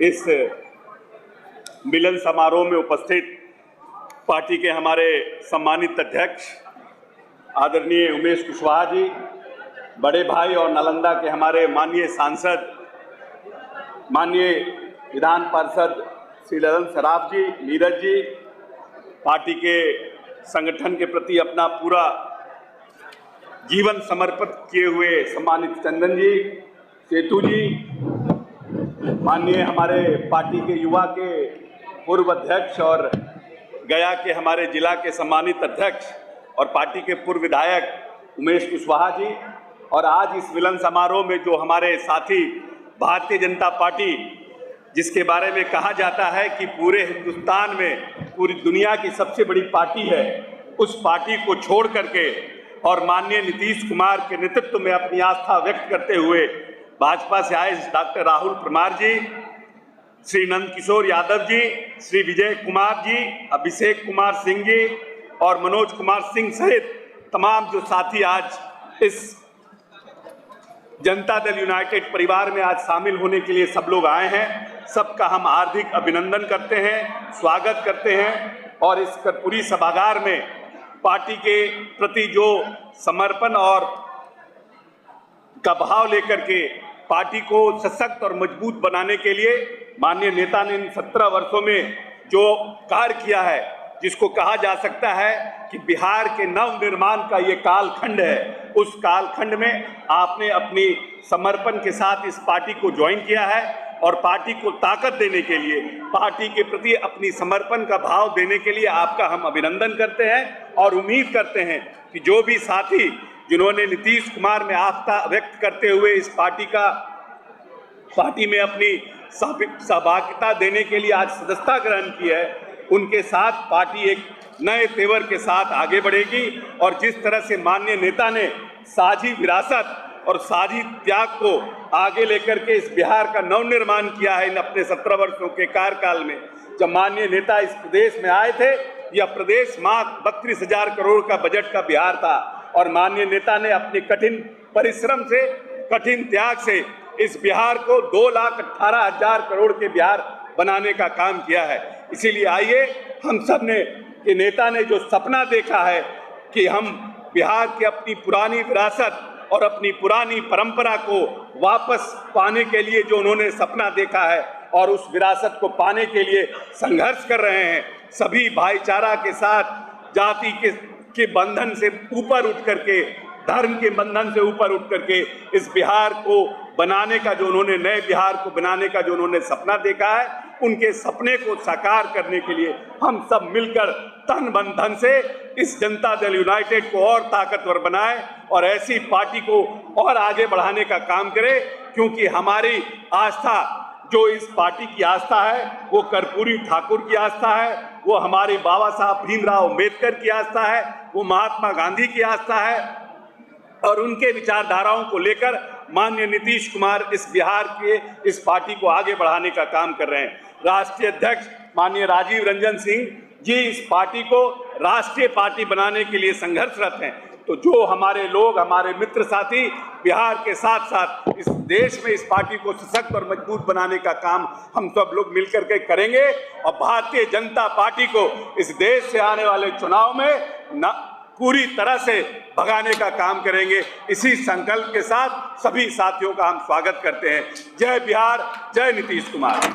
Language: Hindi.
इस मिलन समारोह में उपस्थित पार्टी के हमारे सम्मानित अध्यक्ष आदरणीय उमेश कुशवाहा जी, बड़े भाई और नालंदा के हमारे माननीय सांसद, माननीय विधान पार्षद श्री ललन सराफ जी, नीरज जी, पार्टी के संगठन के प्रति अपना पूरा जीवन समर्पित किए हुए सम्मानित चंदन जी, सेतु जी, माननीय हमारे पार्टी के युवा के पूर्व अध्यक्ष और गया के हमारे जिला के सम्मानित अध्यक्ष और पार्टी के पूर्व विधायक उमेश कुशवाहा जी, और आज इस मिलन समारोह में जो हमारे साथी भारतीय जनता पार्टी, जिसके बारे में कहा जाता है कि पूरे हिंदुस्तान में, पूरी दुनिया की सबसे बड़ी पार्टी है, उस पार्टी को छोड़ करके और माननीय नीतीश कुमार के नेतृत्व में अपनी आस्था व्यक्त करते हुए भाजपा से आए डॉक्टर राहुल परमार जी, श्री नंद किशोर यादव जी, श्री विजय कुमार जी, अभिषेक कुमार सिंह जी और मनोज कुमार सिंह सहित तमाम जो साथी आज इस जनता दल यूनाइटेड परिवार में आज शामिल होने के लिए सब लोग आए हैं, सबका हम हार्दिक अभिनंदन करते हैं, स्वागत करते हैं। और इस कर्पूरी सभागार में पार्टी के प्रति जो समर्पण और का भाव लेकर के पार्टी को सशक्त और मजबूत बनाने के लिए माननीय नेता ने इन 17 वर्षों में जो कार्य किया है, जिसको कहा जा सकता है कि बिहार के नव निर्माण का ये कालखंड है, उस कालखंड में आपने अपनी समर्पण के साथ इस पार्टी को ज्वाइन किया है और पार्टी को ताकत देने के लिए, पार्टी के प्रति अपनी समर्पण का भाव देने के लिए आपका हम अभिनंदन करते हैं और उम्मीद करते हैं कि जो भी साथी जिन्होंने नीतीश कुमार में आस्था व्यक्त करते हुए इस पार्टी में अपनी सहभागिता देने के लिए आज सदस्यता ग्रहण की है, उनके साथ पार्टी एक नए तेवर के साथ आगे बढ़ेगी। और जिस तरह से माननीय नेता ने साझी विरासत और साझी त्याग को आगे लेकर के इस बिहार का नवनिर्माण किया है इन अपने 17 वर्षों के कार्यकाल में, जब माननीय नेता इस प्रदेश में आए थे, यह प्रदेश मात्र 32,000 करोड़ का बजट का बिहार था और माननीय नेता ने अपने कठिन परिश्रम से, कठिन त्याग से इस बिहार को 2,18,000 करोड़ के बिहार बनाने का काम किया है। इसीलिए आइए हम सब ने कि नेता ने जो सपना देखा है कि हम बिहार की अपनी पुरानी विरासत और अपनी पुरानी परंपरा को वापस पाने के लिए जो उन्होंने सपना देखा है और उस विरासत को पाने के लिए संघर्ष कर रहे हैं, सभी भाईचारा के साथ, जाति के बंधन से ऊपर उठ करके, धर्म के बंधन से ऊपर उठ करके इस बिहार को बनाने का जो उन्होंने, नए बिहार को बनाने का जो उन्होंने सपना देखा है, उनके सपने को साकार करने के लिए हम सब मिलकर तन मन धन से इस जनता दल यूनाइटेड को और ताकतवर बनाएं और ऐसी पार्टी को और आगे बढ़ाने का काम करें, क्योंकि हमारी आस्था, जो इस पार्टी की आस्था है, वो कर्पूरी ठाकुर की आस्था है, वो हमारे बाबा साहब भीमराव अम्बेडकर की आस्था है, वो महात्मा गांधी की आस्था है और उनके विचारधाराओं को लेकर माननीय नीतीश कुमार इस बिहार के इस पार्टी को आगे बढ़ाने का काम कर रहे हैं। राष्ट्रीय अध्यक्ष माननीय राजीव रंजन सिंह जी इस पार्टी को राष्ट्रीय पार्टी बनाने के लिए संघर्षरत हैं। तो जो हमारे लोग, हमारे मित्र साथी बिहार के साथ साथ इस देश में इस पार्टी को सशक्त और मजबूत बनाने का काम हम सब लोग मिलकर के करेंगे और भारतीय जनता पार्टी को इस देश से आने वाले चुनाव में पूरी तरह से भगाने का काम करेंगे। इसी संकल्प के साथ सभी साथियों का हम स्वागत करते हैं। जय बिहार, जय नीतीश कुमार।